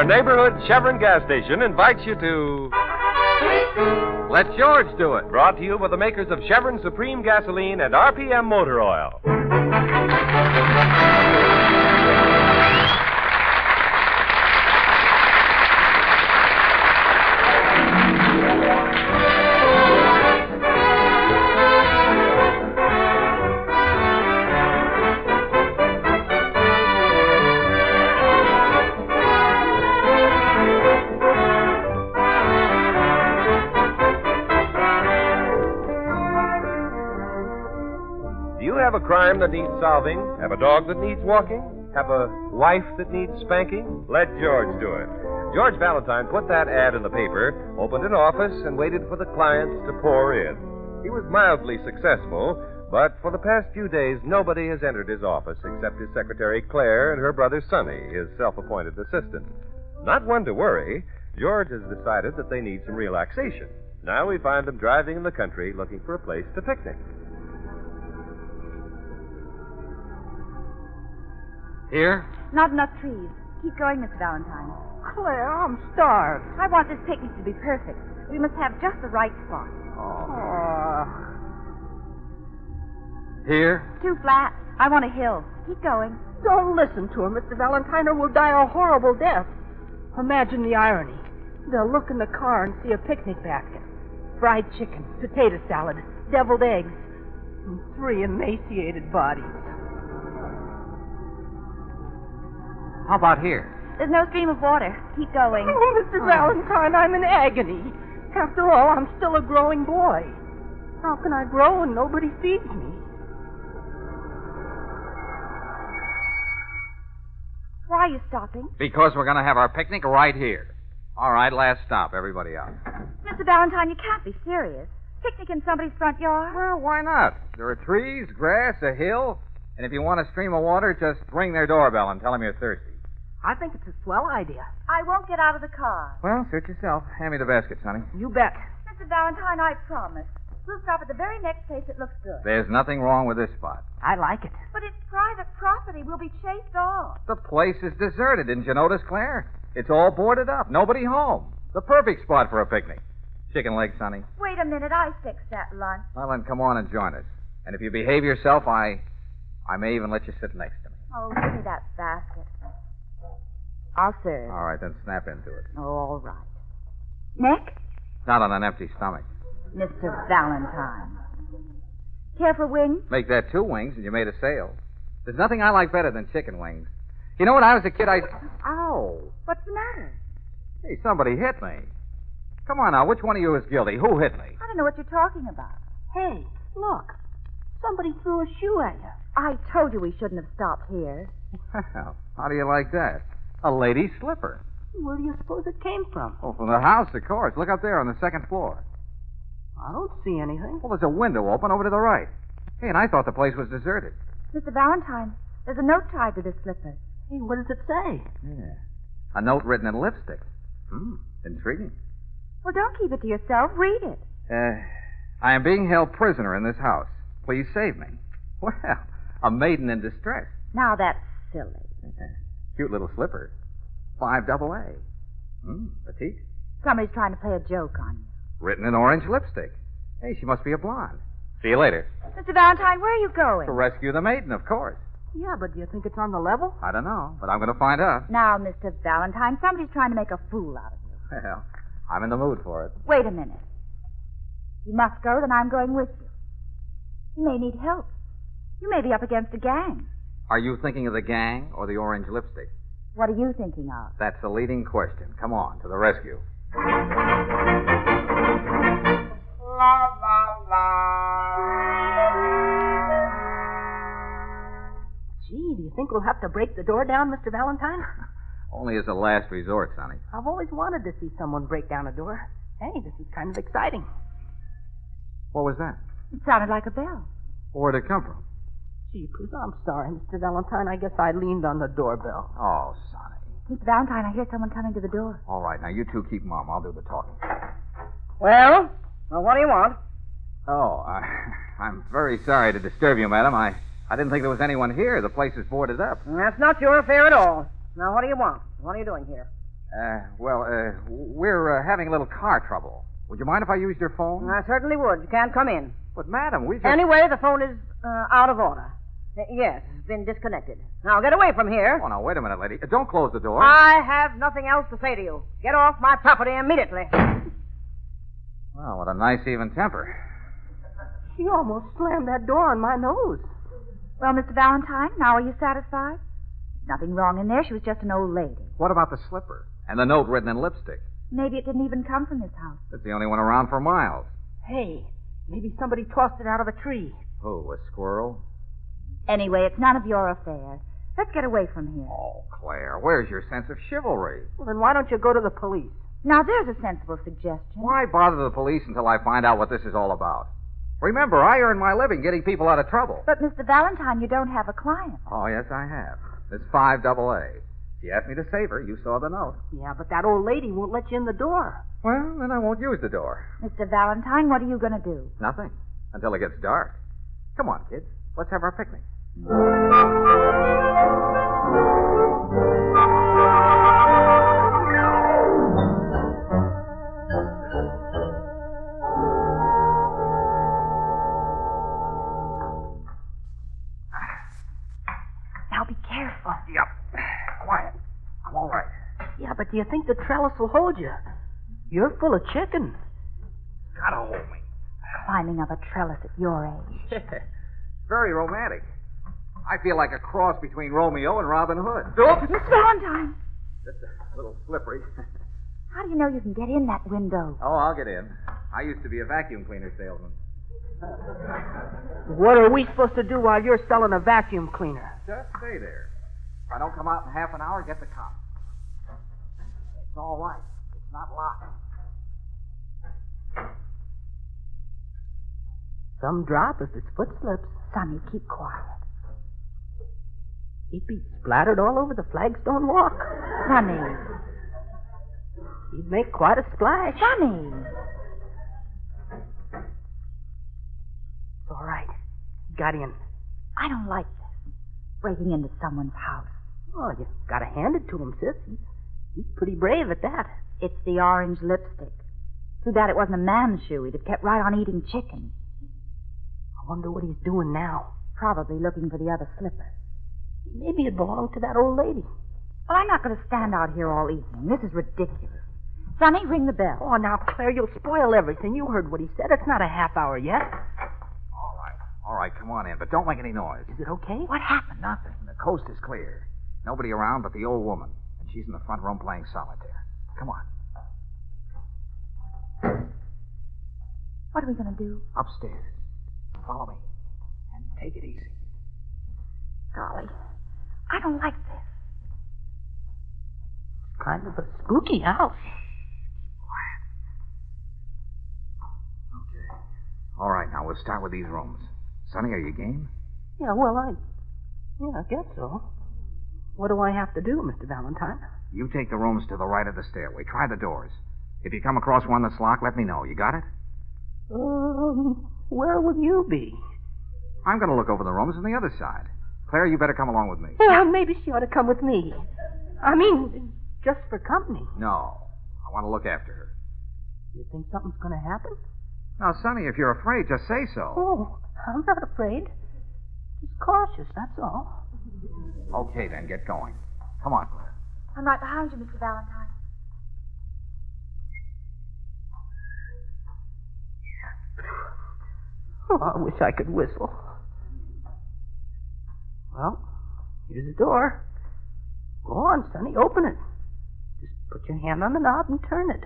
Your neighborhood Chevron gas station invites you to Let George do it. Brought to you by the makers of Chevron Supreme Gasoline and RPM Motor Oil. Have a crime that needs solving? Have a dog that needs walking? Have a wife that needs spanking? Let George do it. George Valentine put that ad in the paper, opened an office, and waited for the clients to pour in. He was mildly successful, but for the past few days, nobody has entered his office except his secretary Claire and her brother Sonny, his self-appointed assistant. Not one to worry, George has decided that they need some relaxation. Now we find them driving in the country looking for a place to picnic. Here? Not enough trees. Keep going, Mr. Valentine. Claire, I'm starved. I want this picnic to be perfect. We must have just the right spot. Here? Too flat. I want a hill. Keep going. Don't listen to her, Mr. Valentine, or we'll die a horrible death. Imagine the irony. They'll look in the car and see a picnic basket. Fried chicken, potato salad, deviled eggs, and 3 emaciated bodies. How about here? There's no stream of water. Keep going. Oh, Mr. Valentine, I'm in agony. After all, I'm still a growing boy. How can I grow when nobody feeds me? Why are you stopping? Because we're going to have our picnic right here. All right, last stop. Everybody out. Mr. Valentine, you can't be serious. Picnic in somebody's front yard? Well, why not? There are trees, grass, a hill, and if you want a stream of water, just ring their doorbell and tell them you're thirsty. I think it's a swell idea. I won't get out of the car. Well, suit yourself. Hand me the basket, Sonny. You bet. Mr. Valentine, I promise. We'll stop at the very next place that looks good. There's nothing wrong with this spot. I like it. But it's private property. We'll be chased off. The place is deserted. Didn't you notice, Claire? It's all boarded up. Nobody home. The perfect spot for a picnic. Chicken leg, Sonny. Wait a minute. I fixed that lunch. Well, then come on and join us. And if you behave yourself, I may even let you sit next to me. Oh, give me that basket. I'll serve. All right, then snap into it. Oh, all right. Nick? Not on an empty stomach. Mr. Valentine. Care for wings? Make that 2 wings and you made a sale. There's nothing I like better than chicken wings. You know, when I was a kid, Ow! What's the matter? Hey, somebody hit me. Come on now, which one of you is guilty? Who hit me? I don't know what you're talking about. Hey, look. Somebody threw a shoe at you. I told you we shouldn't have stopped here. Well, how do you like that? A lady's slipper. Where do you suppose it came from? Oh, from the house, of course. Look up there on the 2nd floor. I don't see anything. Well, there's a window open over to the right. Hey, and I thought the place was deserted. Mr. Valentine, there's a note tied to this slipper. Hey, what does it say? Yeah. A note written in lipstick. Intriguing. Well, don't keep it to yourself. Read it. I am being held prisoner in this house. Please save me. Well, a maiden in distress. Now that's silly. Cute little slipper. 5 AA. Petite. Somebody's trying to play a joke on you. Written in orange lipstick. Hey, she must be a blonde. See you later. Mr. Valentine, where are you going? To rescue the maiden, of course. Yeah, but do you think it's on the level? I don't know, but I'm going to find out. Now, Mr. Valentine, somebody's trying to make a fool out of you. Well, I'm in the mood for it. Wait a minute. You must go, then I'm going with you. You may need help. You may be up against a gang. Are you thinking of the gang or the orange lipstick? What are you thinking of? That's the leading question. Come on, to the rescue. La, la, la. Gee, do you think we'll have to break the door down, Mr. Valentine? Only as a last resort, Sonny. I've always wanted to see someone break down a door. Hey, this is kind of exciting. What was that? It sounded like a bell. Where'd it come from? Jeepers, I'm sorry, Mr. Valentine. I guess I leaned on the doorbell. Oh, Sonny. Mr. Valentine, I hear someone coming to the door. All right, now you two keep mum. I'll do the talking. Well, what do you want? Oh, I'm very sorry to disturb you, madam. I didn't think there was anyone here. The place is boarded up. That's not your affair at all. Now, what do you want? What are you doing here? We're having a little car trouble. Would you mind if I used your phone? I certainly would. You can't come in. But, madam, we just... Anyway, the phone is out of order. Yes, it's been disconnected. Now, get away from here. Oh, now, wait a minute, lady. Don't close the door. I have nothing else to say to you. Get off my property immediately. Well, what a nice even temper. She almost slammed that door on my nose. Well, Mr. Valentine, now are you satisfied? Nothing wrong in there. She was just an old lady. What about the slipper? And the note written in lipstick? Maybe it didn't even come from this house. It's the only one around for miles. Hey, maybe somebody tossed it out of a tree. Oh, a squirrel? Anyway, it's none of your affair. Let's get away from here. Oh, Claire, where's your sense of chivalry? Well, then why don't you go to the police? Now, there's a sensible suggestion. Why bother the police until I find out what this is all about? Remember, I earn my living getting people out of trouble. But, Mr. Valentine, you don't have a client. Oh, yes, I have. It's 5AA. She asked me to save her. You saw the note. Yeah, but that old lady won't let you in the door. Well, then I won't use the door. Mr. Valentine, what are you going to do? Nothing. Until it gets dark. Come on, kids. Let's have our picnic. Now, be careful. Yep. Quiet. I'm all right. Yeah, but do you think the trellis will hold you? You're full of chicken. Gotta hold me. Climbing up a trellis at your age. Very romantic. I feel like a cross between Romeo and Robin Hood. Mr. Valentine! Just a little slippery. How do you know you can get in that window? Oh, I'll get in. I used to be a vacuum cleaner salesman. What are we supposed to do while you're selling a vacuum cleaner? Just stay there. If I don't come out in half an hour, get the cops. It's all right. It's not locked. Some drop if his foot slips. Sonny, keep quiet. He'd be splattered all over the flagstone walk. Sonny. He'd make quite a splash. Sonny. It's all right. He got in. I don't like this. Breaking into someone's house. Oh, you gotta hand it to him, sis. He's pretty brave at that. It's the orange lipstick. Too bad it wasn't a man's shoe. He'd have kept right on eating chicken. I wonder what he's doing now. Probably looking for the other slipper. Maybe it belonged to that old lady. Well, I'm not going to stand out here all evening. This is ridiculous. Sonny, ring the bell. Oh, now, Claire, you'll spoil everything. You heard what he said. It's not a half hour yet. All right, come on in, but don't make any noise. Is it okay? What happened? Nothing. The coast is clear. Nobody around but the old woman, and she's in the front room playing solitaire. Come on. What are we going to do? Upstairs. Follow me. And take it easy. Golly, I don't like this. Kind of a spooky house. Quiet. Okay. All right, now we'll start with these rooms. Sonny, are you game? Yeah, well, I guess so. What do I have to do, Mr. Valentine? You take the rooms to the right of the stairway. Try the doors. If you come across one that's locked, let me know. You got it? Where will you be? I'm going to look over the rooms on the other side. Claire, you better come along with me. Well, maybe she ought to come with me. I mean, just for company. No. I want to look after her. You think something's going to happen? Now, Sonny, if you're afraid, just say so. Oh, I'm not afraid. Just cautious, that's all. Okay, then, get going. Come on, Claire. I'm right behind you, Mr. Valentine. Oh, I wish I could whistle. Well, here's the door. Go on, Sonny, open it. Just put your hand on the knob and turn it.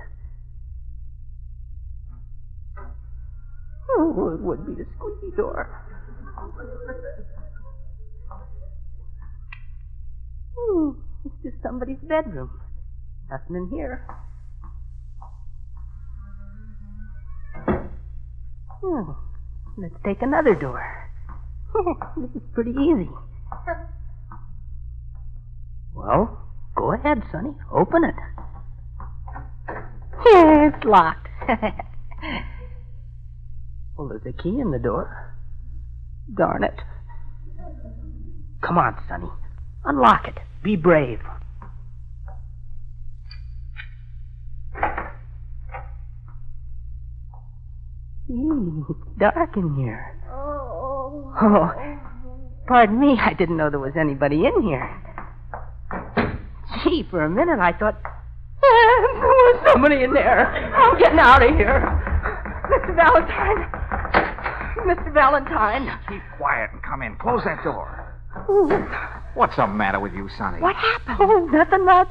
Oh, it would be a squeaky door. It's just somebody's bedroom. Nothing in here. Let's take another door. This is pretty easy. Well, go ahead, Sonny. Open it. It's locked. Well, there's a key in the door. Darn it. Come on, Sonny. Unlock it. Be brave. It's dark in here. Oh, pardon me. I didn't know there was anybody in here. Gee, for a minute I thought there was somebody in there. I'm getting out of here. Mr. Valentine. Mr. Valentine. Keep quiet and come in. Close that door. Ooh. What's the matter with you, Sonny? What happened? Oh, nothing much.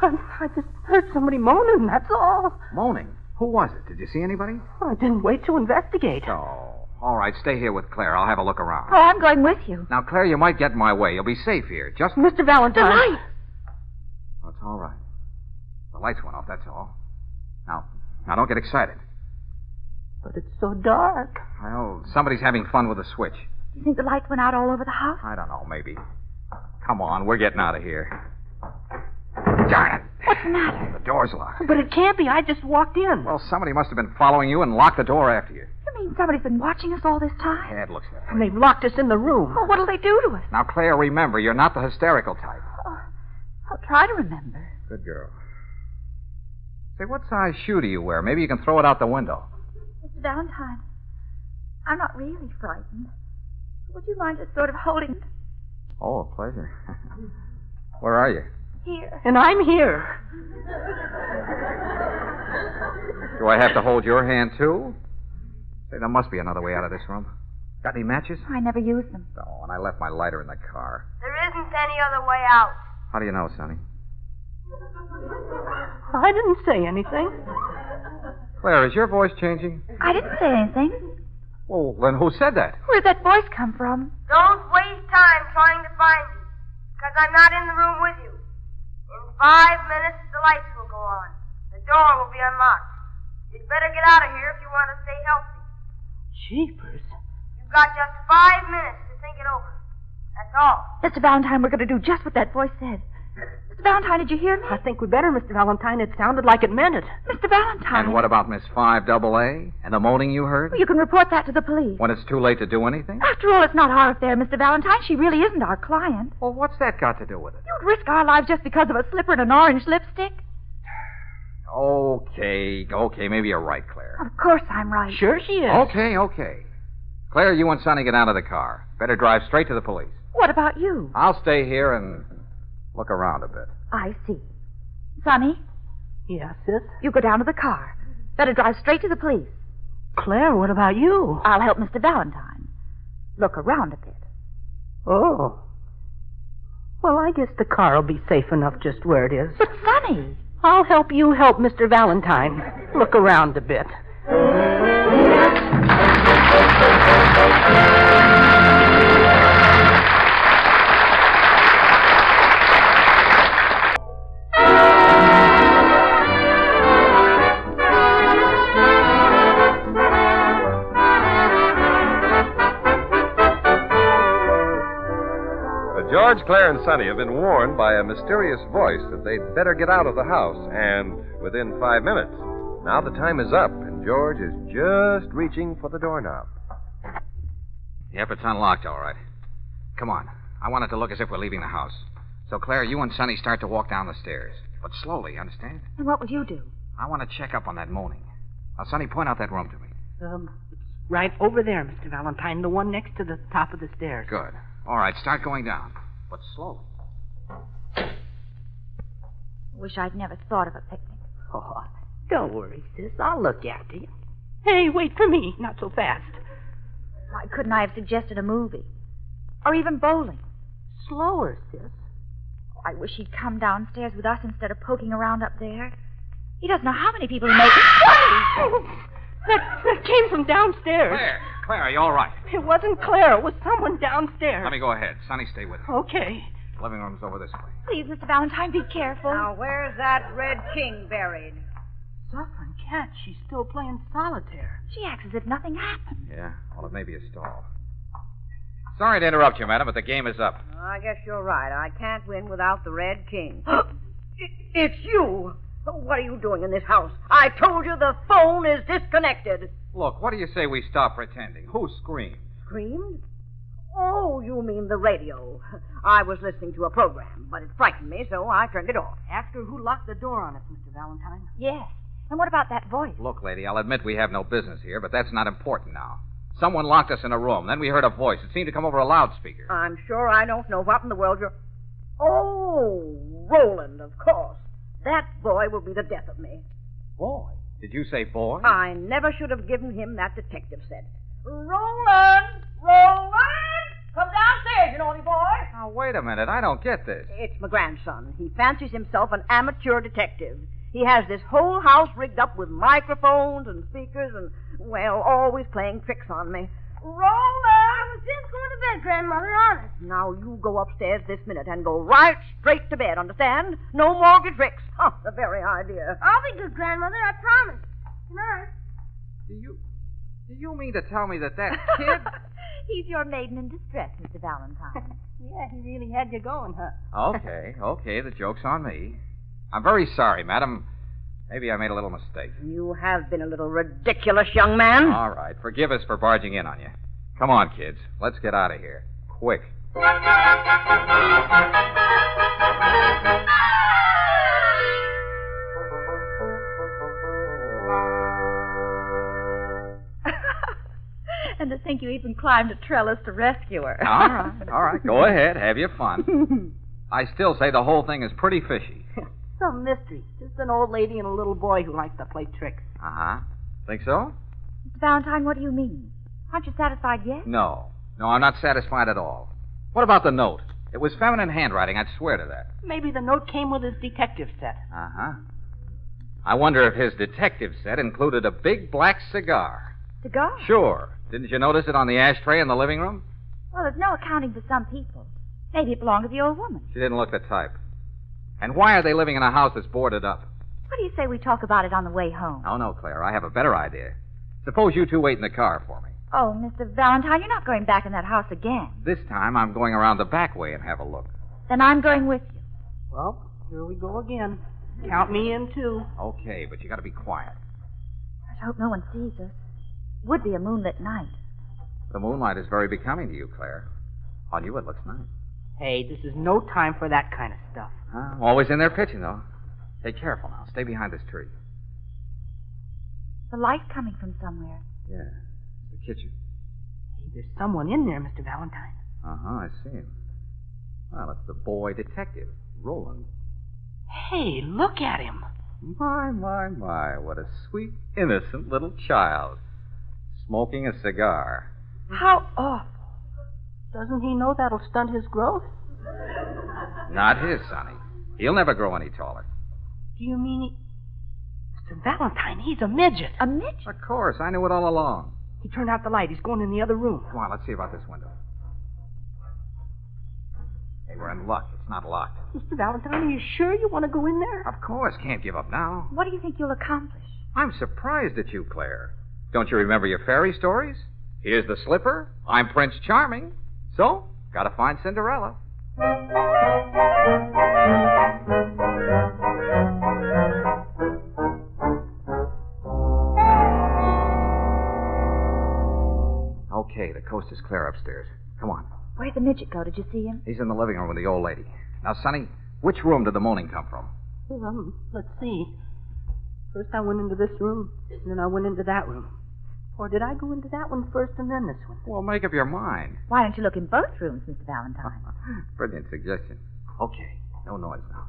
I just heard somebody moaning, that's all. Moaning? Who was it? Did you see anybody? I didn't wait to investigate. Oh, all right. Stay here with Claire. I'll have a look around. Oh, I'm going with you. Now, Claire, you might get in my way. You'll be safe here. Just... Mr. Valentine. The light. Oh, it's all right. The lights went off, that's all. Now, don't get excited. But it's so dark. Well, somebody's having fun with a switch. Do you think the lights went out all over the house? I don't know, maybe. Come on, we're getting out of here. Darn it. What's the matter? The door's locked. But it can't be. I just walked in. Well, somebody must have been following you and locked the door after you. You mean somebody's been watching us all this time? Yeah, it looks that way. And they've locked us in the room. Oh, what'll they do to us? Now, Claire, remember, you're not the hysterical type. Oh, I'll try to remember. Good girl. Say, what size shoe do you wear? Maybe you can throw it out the window. Mr. Valentine, I'm not really frightened. Would you mind just sort of holding it Oh, a pleasure. Where are you? here? And I'm here. Do I have to hold your hand, too? Say, there must be another way out of this room. Got any matches? I never use them. No, and I left my lighter in the car. There isn't any other way out. How do you know, Sonny? I didn't say anything. Claire, is your voice changing? I didn't say anything. Well, then who said that? Where'd that voice come from? Don't waste time trying to find me, because I'm not in the room with you. In 5 minutes, the lights will go on. The door will be unlocked. You'd better get out of here if you want to stay healthy. Jeepers. You've got just 5 minutes to think it over. That's all. Mr. Valentine, we're going to do just what that voice said. Mr. Valentine, did you hear me? I think we better, Mr. Valentine. It sounded like it meant it. Mr. Valentine. And what about Miss 5AA? And the moaning you heard? Well, you can report that to the police. When it's too late to do anything? After all, it's not our affair, Mr. Valentine. She really isn't our client. Well, what's that got to do with it? You'd risk our lives just because of a slipper and an orange lipstick? Okay, maybe you're right, Claire. Of course I'm right. Sure she is. Okay. Claire, you and Sonny get out of the car. Better drive straight to the police. What about you? I'll stay here and look around a bit. I see. Sonny, Yes, sis? you go down to the car. Better drive straight to the police. Claire, what about you? I'll help Mr. Valentine. Look around a bit. Oh. Well, I guess the car will be safe enough just where it is. But Sonny. I'll help you help Mr. Valentine. Look around a bit. George, Claire, and Sonny have been warned by a mysterious voice that they'd better get out of the house, and within 5 minutes. Now the time is up, and George is just reaching for the doorknob. Yep, it's unlocked, all right. Come on. I want it to look as if we're leaving the house. So, Claire, you and Sonny start to walk down the stairs. But slowly, understand? And what will you do? I want to check up on that moaning. Now, Sonny, point out that room to me. It's right over there, Mr. Valentine, the one next to the top of the stairs. Good. All right, start going down. But slowly. Wish I'd never thought of a picnic. Oh, don't worry, sis. I'll look after you. Hey, wait for me. Not so fast. Why couldn't I have suggested a movie? Or even bowling? Slower, sis. Oh, I wish he'd come downstairs with us instead of poking around up there. He doesn't know how many people he makes. That came from downstairs. Claire, are you all right? It wasn't Claire. It was someone downstairs. Let me go ahead. Sonny, stay with her. Okay. The living room's over this way. Please, Mr. Valentine, be careful. Now, where's that Red King buried? Suffering cat. She's still playing solitaire. She acts as if nothing happened. Yeah, well, it may be a stall. Sorry to interrupt you, madam, but the game is up. I guess you're right. I can't win without the Red King. It's you! What are you doing in this house? I told you the phone is disconnected. Look, what do you say we stop pretending? Who screamed? Screamed? Oh, you mean the radio. I was listening to a program, but it frightened me, so I turned it off. After who locked the door on us, Mr. Valentine? Yes. And what about that voice? Look, lady, I'll admit we have no business here, but that's not important now. Someone locked us in a room. Then we heard a voice. It seemed to come over a loudspeaker. I'm sure I don't know what in the world you're... Oh, Roland, of course. That boy will be the death of me. Boy? Did you say boy? I never should have given him that detective set. Roland! Roland! Come downstairs, you naughty boy. Now, wait a minute. I don't get this. It's my grandson. He fancies himself an amateur detective. He has this whole house rigged up with microphones and speakers and, well, always playing tricks on me. Roland! I was just going to bed, Grandmother, honest. Now you go upstairs this minute and go right straight to bed, understand? No mortgage tricks. Huh, the very idea. I'll be good, Grandmother, I promise. Good night. Do you mean to tell me that kid... He's your maiden in distress, Mr. Valentine. Yeah, he really had you going, huh? Okay, the joke's on me. I'm very sorry, madam. Maybe I made a little mistake. You have been a little ridiculous, young man. All right, forgive us for barging in on you. Come on, kids. Let's get out of here. Quick. And to think you even climbed a trellis to rescue her. All right. Go ahead. Have your fun. I still say the whole thing is pretty fishy. Some mystery. Just an old lady and a little boy who likes to play tricks. Uh-huh. Think so? Mr. Valentine, what do you mean? Aren't you satisfied yet? No, I'm not satisfied at all. What about the note? It was feminine handwriting, I'd swear to that. Maybe the note came with his detective set. Uh-huh. I wonder if his detective set included a big black cigar. Cigar? Sure. Didn't you notice it on the ashtray in the living room? Well, there's no accounting for some people. Maybe it belonged to the old woman. She didn't look the type. And why are they living in a house that's boarded up? What do you say we talk about it on the way home? Oh, no, Claire. I have a better idea. Suppose you two wait in the car for me. Oh, Mr. Valentine, you're not going back in that house again. This time I'm going around the back way and have a look. Then I'm going with you. Well, here we go again. Count me in, too. Okay, but you got to be quiet. I hope no one sees us. It would be a moonlit night. The moonlight is very becoming to you, Claire. On you, it looks nice. Hey, this is no time for that kind of stuff. Always in there pitching, though. Hey, careful now. Stay behind this tree. The light coming from somewhere. Yeah, the kitchen. Hey, there's someone in there, Mr. Valentine. Uh-huh, I see him. Well, it's the boy detective, Roland. Hey, look at him. My, what a sweet, innocent little child. Smoking a cigar. How awful. Doesn't he know that'll stunt his growth? Not his, Sonny. He'll never grow any taller. Do you mean Mr. Valentine, he's a midget. A midget? Of course, I knew it all along. He turned out the light. He's going in the other room. Come on, let's see about this window. Hey, we're in luck. It's not locked. Mr. Valentine, are you sure you want to go in there? Of course, can't give up now. What do you think you'll accomplish? I'm surprised at you, Claire. Don't you remember your fairy stories? Here's the slipper. I'm Prince Charming. So, gotta find Cinderella. Okay, the coast is clear upstairs. Come on. Where'd the midget go? Did you see him? He's in the living room with the old lady. Now, Sonny, which room did the moaning come from? Let's see. First I went into this room, and then I went into that room. Or did I go into that one first and then this one? Well, make up your mind. Why don't you look in both rooms, Mr. Valentine? Brilliant suggestion. Okay, no noise now.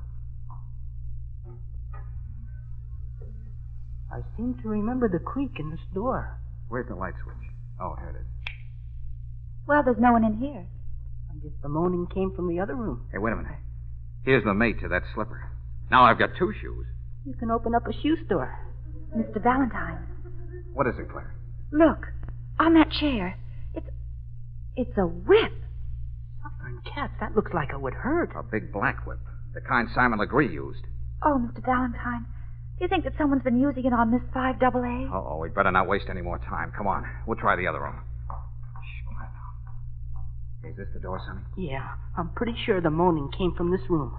I seem to remember the creak in this door. Where's the light switch? Oh, here it is. Well, there's no one in here. I guess the moaning came from the other room. Hey, wait a minute. Here's the mate to that slipper. Now I've got two shoes. You can open up a shoe store. Mr. Valentine. What is it, Claire? Look, on that chair. It's a whip. Suffering cats, that looks like it would hurt. A big black whip. The kind Simon Legree used. Oh, Mr. Valentine. Do you think that someone's been using it on Miss 5AA? Uh-oh, we'd better not waste any more time. Come on. We'll try the other room. Shh, quiet now. Is this the door, Sonny? Yeah, I'm pretty sure the moaning came from this room.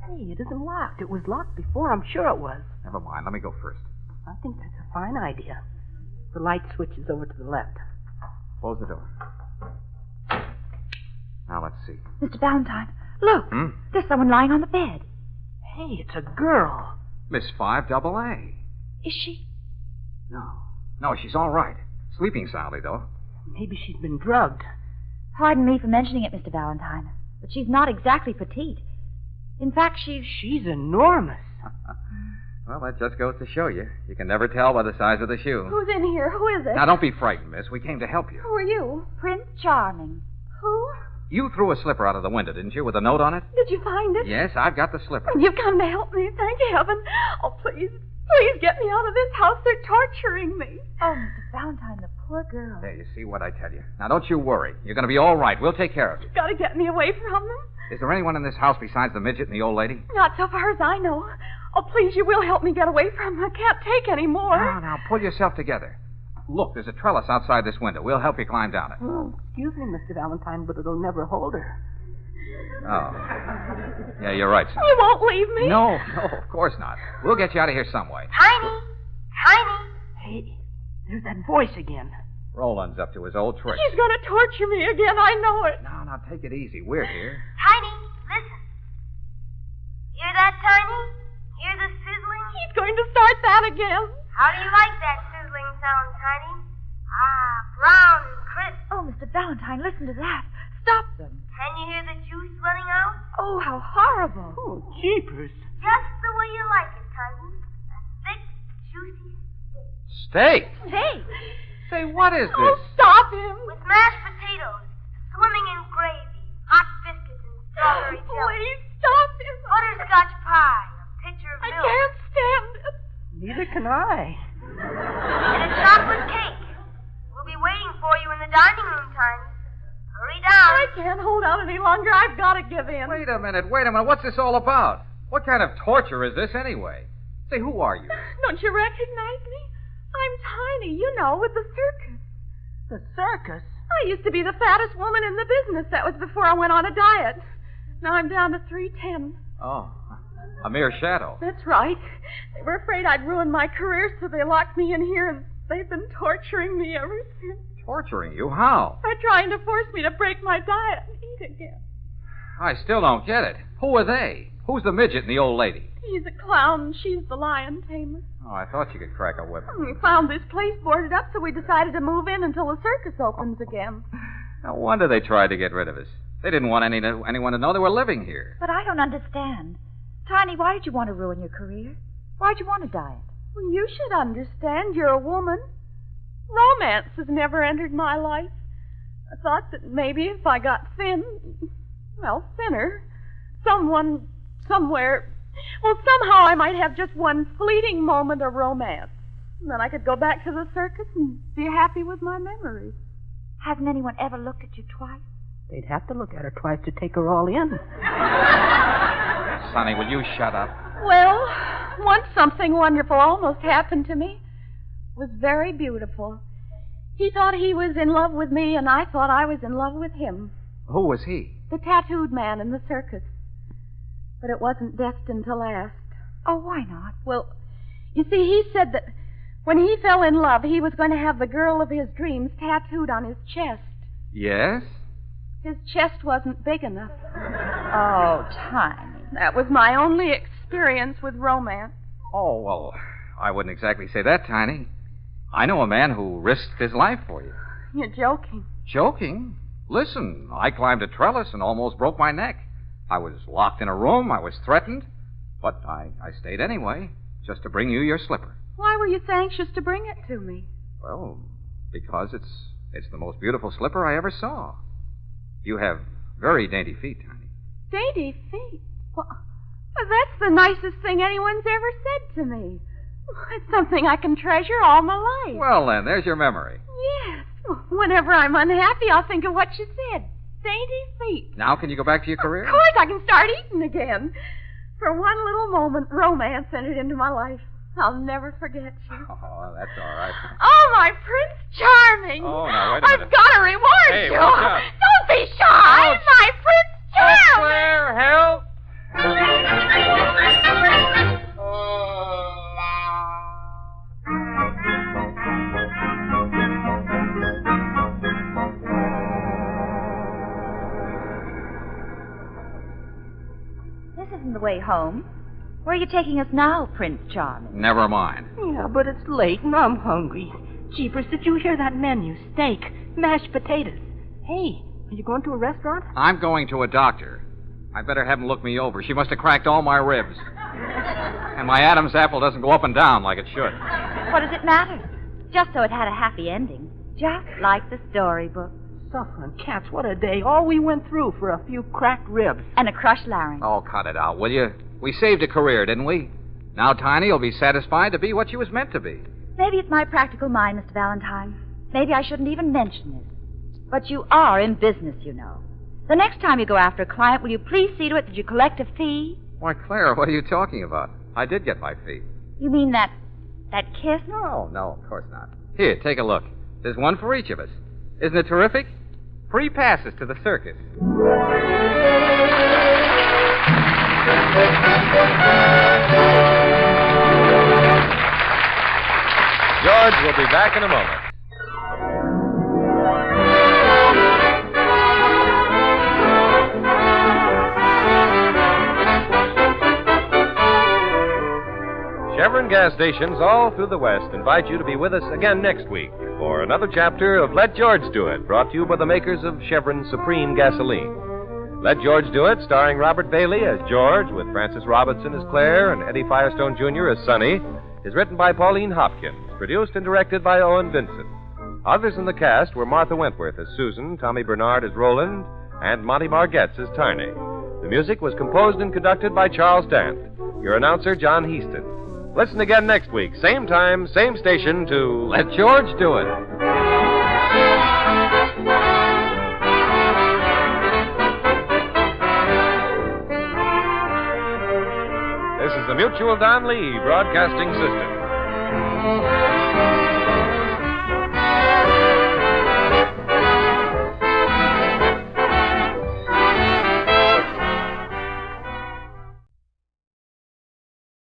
Hey, it isn't locked. It was locked before. I'm sure it was. Never mind. Let me go first. I think that's a fine idea. The light switch is over to the left. Close the door. Now, let's see. Mr. Valentine, look. There's someone lying on the bed. Hey, it's a girl. Miss 5AA. Is she? No, she's all right. Sleeping soundly, though. Maybe she's been drugged. Pardon me for mentioning it, Mr. Valentine, but she's not exactly petite. In fact, She's enormous. Well, that just goes to show you. You can never tell by the size of the shoe. Who's in here? Who is it? Now, don't be frightened, miss. We came to help you. Who are you? Prince Charming. Who? You threw a slipper out of the window, didn't you, with a note on it? Did you find it? Yes, I've got the slipper. You've come to help me. Thank heaven. Oh, please get me out of this house. They're torturing me. Oh, Mr. Valentine, the poor girl. There, you see what I tell you. Now, don't you worry. You're going to be all right. We'll take care of you. You've got to get me away from them. Is there anyone in this house besides the midget and the old lady? Not so far as I know. Oh, please, you will help me get away from them. I can't take any more. Now, pull yourself together. Look, there's a trellis outside this window. We'll help you climb down it. Oh, excuse me, Mr. Valentine, but it'll never hold her. Oh. Yeah, you're right, Sonny. You won't leave me? No, of course not. We'll get you out of here some way. Tiny! Hey, there's that voice again. Roland's up to his old trick. He's going to torture me again. I know it. Now, take it easy. We're here. Tiny, listen. Hear that, Tiny? Hear the sizzling? He's going to start that again. How do you like that sizzling sound, Tiny? Ah, brown and crisp. Oh, Mr. Valentine, listen to that. Stop them. Can you hear the juice running out? Oh, how horrible. Oh, jeepers. Just the way you like it, Tiny. A thick, juicy Steak? Hey. Say, what is Oh, this? stop him. with mashed potatoes, swimming in gravy, hot biscuits, and strawberry jelly. Please stop him. Butterscotch pie, a pitcher of I milk, can't stand it. Neither can I. and a chocolate cake. We'll be waiting for you in the dining room, Tiny. Hurry down. I can't hold out any longer. I've got to give in. Wait a minute. What's this all about? What kind of torture is this anyway? Say, who are you? Don't you recognize me? I'm Tiny, you know, with the circus. The circus? I used to be the fattest woman in the business. That was before I went on a diet. Now I'm down to 310. Oh, a mere shadow. That's right. They were afraid I'd ruin my career, so they locked me in here, and they've been torturing me ever since. Torturing you? How? By trying to force me to break my diet and eat again. I still don't get it. Who are they? Who's the midget and the old lady? He's a clown, and she's the lion tamer. Oh, I thought you could crack a whip. We found this place boarded up, so we decided to move in until the circus opens again. No wonder they tried to get rid of us. They didn't want anyone to know they were living here. But I don't understand. Tiny, why did you want to ruin your career? Why'd you want a diet? Well, you should understand. You're a woman. Romance has never entered my life. I thought that maybe if I got thinner, someone, somewhere, somehow I might have just one fleeting moment of romance. And then I could go back to the circus and be happy with my memories. Hasn't anyone ever looked at you twice? They'd have to look at her twice to take her all in. Sonny, will you shut up? Well, once something wonderful almost happened to me. It was very beautiful. He thought he was in love with me, and I thought I was in love with him. Who was he? The tattooed man in the circus. But it wasn't destined to last. Oh, why not? Well, you see, he said that when he fell in love, he was going to have the girl of his dreams tattooed on his chest. Yes? His chest wasn't big enough. Oh, Tiny. That was my only experience with romance. Oh, well, I wouldn't exactly say that, Tiny. I know a man who risked his life for you. You're joking. Joking? Listen, I climbed a trellis and almost broke my neck. I was locked in a room. I was threatened. But I stayed anyway, just to bring you your slipper. Why were you so anxious to bring it to me? Well, because it's the most beautiful slipper I ever saw. You have very dainty feet, Tiny. Dainty feet? Well, that's the nicest thing anyone's ever said to me. It's something I can treasure all my life. Well, then, there's your memory. Yes. Whenever I'm unhappy, I'll think of what you said. Dainty feet. Now can you go back to your career? Of course, I can start eating again. For one little moment, romance entered into my life. I'll never forget you. Oh, that's all right. Oh, my Prince Charming. Oh, now, wait a minute. I've got to reward Hey, you. watch out. Don't be shy. Ouch. My Prince Charming. Claire, help! This isn't the way home. Where are you taking us now, Prince Charming? Never mind. Yeah, but it's late and I'm hungry. Jeepers, did you hear that menu? Steak, mashed potatoes. Hey, are you going to a restaurant? I'm going to a doctor. I better have him look me over. She must have cracked all my ribs. And my Adam's apple doesn't go up and down like it should. What does it matter? Just so it had a happy ending. Just like the storybook. Suffering cats, what a day. All we went through for a few cracked ribs. And a crushed larynx. Oh, cut it out, will you? We saved a career, didn't we? Now Tiny will be satisfied to be what she was meant to be. Maybe it's my practical mind, Mr. Valentine. Maybe I shouldn't even mention this. But you are in business, you know. The next time you go after a client, will you please see to it that you collect a fee? Why, Clara, what are you talking about? I did get my fee. You mean that kiss? No, of course not. Here, take a look. There's one for each of us. Isn't it terrific? Free passes to the circus. George will be back in a moment. Chevron gas stations all through the West invite you to be with us again next week for another chapter of Let George Do It, brought to you by the makers of Chevron Supreme Gasoline. Let George Do It, starring Robert Bailey as George, with Francis Robinson as Claire and Eddie Firestone Jr. as Sonny, is written by Pauline Hopkins, produced and directed by Owen Vinson. Others in the cast were Martha Wentworth as Susan, Tommy Bernard as Roland, and Monty Margetts as Tiny. The music was composed and conducted by Charles Dant. Your announcer, John Heaston. Listen again next week, same time, same station, to Let George Do It. This is the Mutual Don Lee Broadcasting System.